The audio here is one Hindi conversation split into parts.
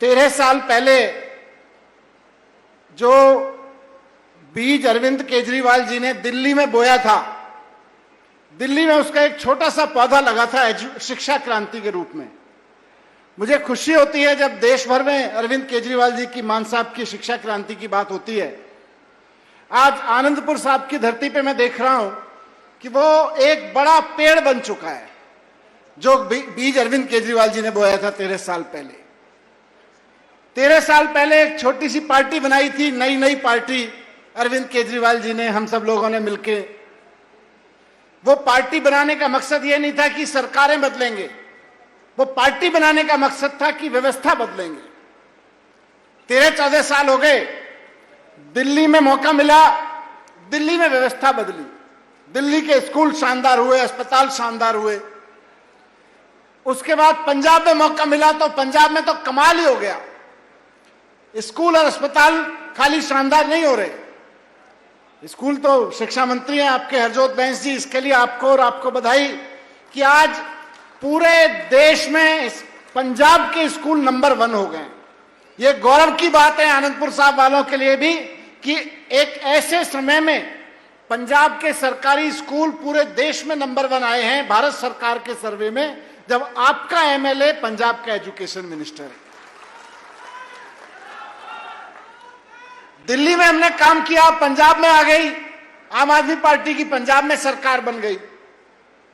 13 साल पहले जो बीज अरविंद केजरीवाल जी ने दिल्ली में बोया था, दिल्ली में उसका एक छोटा सा पौधा लगा था शिक्षा क्रांति के रूप में। मुझे खुशी होती है जब देश भर में अरविंद केजरीवाल जी की मान साहब की शिक्षा क्रांति की बात होती है। आज आनंदपुर साहब की धरती पे मैं देख रहा हूं कि वो एक बड़ा पेड़ बन चुका है जो बीज अरविंद केजरीवाल जी ने बोया था 13 साल पहले। 13 साल पहले एक छोटी सी पार्टी बनाई थी, नई पार्टी अरविंद केजरीवाल जी ने, हम सब लोगों ने मिलके। वो पार्टी बनाने का मकसद ये नहीं था कि सरकारें बदलेंगे, वो पार्टी बनाने का मकसद था कि व्यवस्था बदलेंगे। 13-14 साल हो गए, दिल्ली में मौका मिला, दिल्ली में व्यवस्था बदली, दिल्ली के स्कूल शानदार हुए, अस्पताल शानदार हुए। उसके बाद पंजाब में मौका मिला तो पंजाब में तो कमाल ही हो गया। स्कूल और अस्पताल खाली शानदार नहीं हो रहे, स्कूल तो शिक्षा मंत्री हैं आपके हरजोत बैंस जी, इसके लिए आपको और आपको बधाई कि आज पूरे देश में पंजाब के स्कूल नंबर 1 हो गए। ये गौरव की बात है आनंदपुर साहब वालों के लिए भी कि एक ऐसे समय में पंजाब के सरकारी स्कूल पूरे देश में नंबर 1 आए हैं भारत सरकार के सर्वे में, जब आपका एमएलए पंजाब का एजुकेशन मिनिस्टर है। दिल्ली में हमने काम किया, पंजाब में आ गई आम आदमी पार्टी की, पंजाब में सरकार बन गई।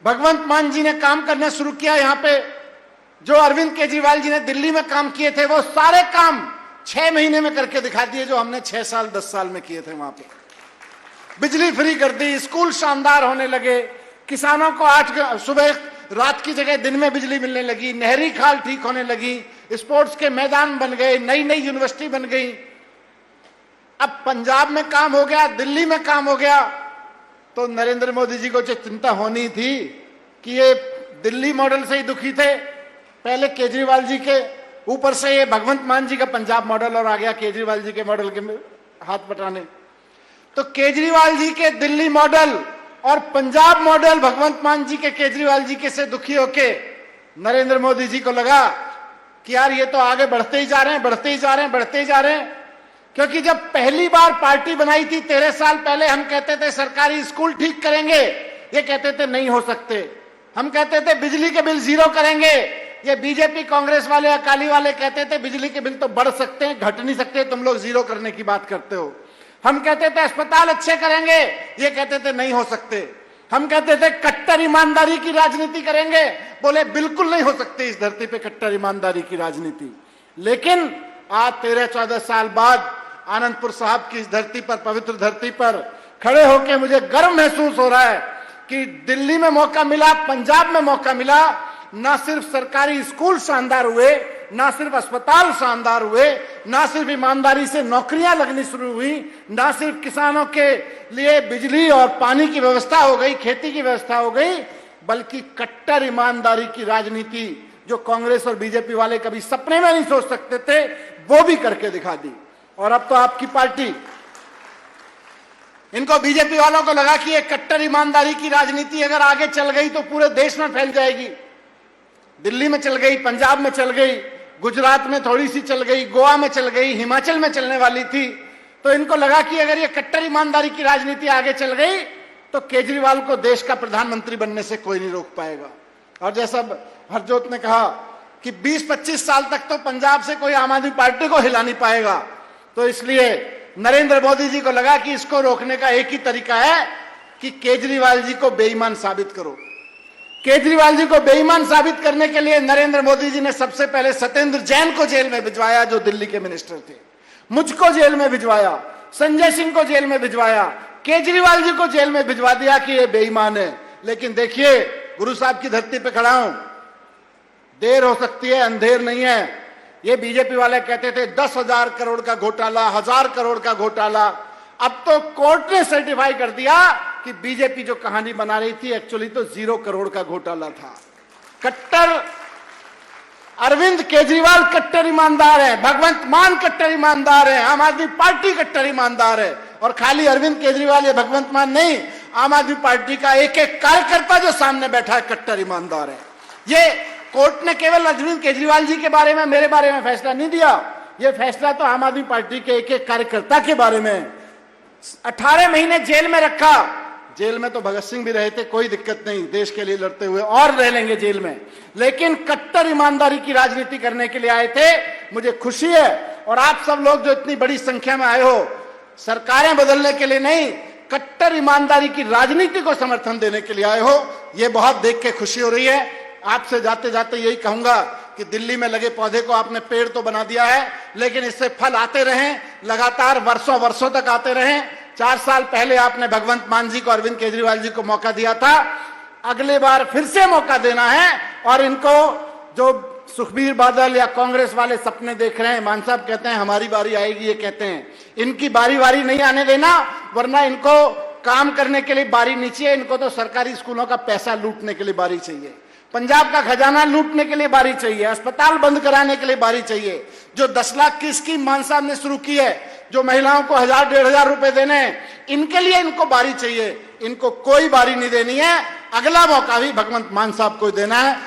भगवंत मान जी ने काम करना शुरू किया यहां पे। जो अरविंद केजरीवाल जी ने दिल्ली में काम किए थे वो सारे काम 6 महीने में करके दिखा दिए जो हमने 6 साल 10 साल में किए थे वहां पे। बिजली फ्री कर दी, स्कूल शानदार होने लगे, किसानों को 8 सुबह रात की जगह दिन में बिजली मिलने लगी, नहरी खाल ठीक होने लगी, स्पोर्ट्स के मैदान बन गए, नई यूनिवर्सिटी बन गई। अब पंजाब में काम हो गया, दिल्ली में काम हो गया, तो नरेंद्र मोदी जी को जो चिंता होनी थी कि ये दिल्ली मॉडल से ही दुखी थे, पहले केजरीवाल जी के, ऊपर से ये भगवंत मान जी का पंजाब मॉडल और आ गया केजरीवाल जी के मॉडल के हाथ बटाने। तो केजरीवाल जी के दिल्ली मॉडल और पंजाब मॉडल भगवंत मान जी के केजरीवाल जी के से दुखी होके नरेंद्र मोदी जी को लगा कि यार ये तो आगे बढ़ते ही जा रहे हैं। क्योंकि जब पहली बार पार्टी बनाई थी 13 साल पहले, हम कहते थे सरकारी स्कूल ठीक करेंगे, ये कहते थे नहीं हो सकते। हम कहते थे बिजली के बिल 0 करेंगे, ये बीजेपी कांग्रेस वाले अकाली वाले कहते थे बिजली के बिल तो बढ़ सकते हैं, घट नहीं सकते, तुम लोग 0 करने की बात करते हो। हम कहते थे अस्पताल अच्छे करेंगे, ये कहते थे नहीं हो सकते। हम कहते थे कट्टर ईमानदारी की राजनीति करेंगे, बोले बिल्कुल नहीं हो सकती इस धरती पे कट्टर ईमानदारी की राजनीति। लेकिन आज 13-14 साल बाद आनंदपुर साहब की इस धरती पर, पवित्र धरती पर खड़े होकर मुझे गर्व महसूस हो रहा है कि दिल्ली में मौका मिला, पंजाब में मौका मिला, ना सिर्फ सरकारी स्कूल शानदार हुए, ना सिर्फ अस्पताल शानदार हुए, ना सिर्फ ईमानदारी से नौकरियां लगनी शुरू हुई, ना सिर्फ किसानों के लिए बिजली और पानी की व्यवस्था हो गई, खेती की व्यवस्था हो गई, बल्कि कट्टर ईमानदारी की राजनीति जो कांग्रेस और बीजेपी वाले कभी सपने में नहीं सोच सकते थे, वो भी करके दिखा दी। और अब तो आपकी पार्टी, इनको बीजेपी वालों को लगा कि ये कट्टर ईमानदारी की राजनीति अगर आगे चल गई तो पूरे देश में फैल जाएगी। दिल्ली में चल गई, पंजाब में चल गई, गुजरात में थोड़ी सी चल गई, गोवा में चल गई, हिमाचल में चलने वाली थी। तो इनको लगा कि अगर ये कट्टर ईमानदारी की राजनीति आगे चल गई तो केजरीवाल को देश का प्रधानमंत्री बनने से कोई नहीं रोक पाएगा। और जैसा हरजोत ने कहा कि 20-25 साल तक तो पंजाब से कोई आम आदमी पार्टी को हिला नहीं पाएगा। तो इसलिए नरेंद्र मोदी जी को लगा कि इसको रोकने का एक ही तरीका है कि केजरीवाल जी को बेईमान साबित करो। केजरीवाल जी को बेईमान साबित करने के लिए नरेंद्र मोदी जी ने सबसे पहले सत्येंद्र जैन को जेल में भिजवाया जो दिल्ली के मिनिस्टर थे, मुझको जेल में भिजवाया, संजय सिंह को जेल में भिजवाया, केजरीवाल जी को जेल में भिजवा दिया कि ये बेईमान है। लेकिन देखिए, गुरु साहब की धरती पे खड़ा हूं, देर हो सकती है, अंधेर नहीं है। ये बीजेपी वाले कहते थे 10,000 करोड़ का घोटाला, 1000 करोड़ का घोटाला। अब तो कोर्ट ने सर्टिफाई कर दिया कि बीजेपी जो कहानी बना रही थी एक्चुअली तो 0 करोड़ का घोटाला था। कट्टर अरविंद केजरीवाल कट्टर ईमानदार है, भगवंत मान कट्टर ईमानदार है, आम आदमी पार्टी कट्टर ईमानदार है। और खाली अरविंद केजरीवाल या भगवंत मान नहीं, आम आदमी पार्टी का एक एक कार्यकर्ता जो सामने बैठा है कट्टर ईमानदार है। ये कोर्ट ने केवल अरविंद केजरीवाल जी के बारे में, मेरे बारे में फैसला नहीं दिया। यह फैसला तो आम आदमी पार्टी के एक एक कार्यकर्ता के बारे में। 18 महीने जेल में रखा। जेल में तो भगत सिंह भी रहे थे, कोई दिक्कत नहीं, देश के लिए लड़ते हुए, और रह लेंगे जेल में, लेकिन कट्टर ईमानदारी की राजनीति करने के लिए आए थे। मुझे खुशी है, और आप सब लोग जो इतनी बड़ी संख्या में आए हो, सरकारें बदलने के लिए नहीं, कट्टर ईमानदारी की राजनीति को समर्थन देने के लिए आए हो। यह बहुत देख के खुशी हो रही है। आपसे जाते जाते यही कहूंगा कि दिल्ली में लगे पौधे को आपने पेड़ तो बना दिया है, लेकिन इससे फल आते रहें, लगातार वर्षों वर्षों तक आते रहें। 4 साल पहले आपने भगवंत मान जी को, अरविंद केजरीवाल जी को मौका दिया था, अगले बार फिर से मौका देना है। और इनको जो सुखबीर बादल या कांग्रेस वाले सपने देख रहे हैं, मान साहब कहते हैं हमारी बारी आएगी, ये कहते हैं, इनकी बारी बारी नहीं आने देना, वरना इनको काम करने के लिए बारी नहीं चाहिए। इनको तो सरकारी स्कूलों का पैसा लूटने के लिए बारी चाहिए, पंजाब का खजाना लूटने के लिए बारी चाहिए, अस्पताल बंद कराने के लिए बारी चाहिए। जो 10 लाख की स्कीम मान साहब ने शुरू की है, जो महिलाओं को 1000-1500 रुपए देने हैं, इनके लिए इनको बारी चाहिए। इनको कोई बारी नहीं देनी है, अगला मौका भी भगवंत मान साहब को देना है।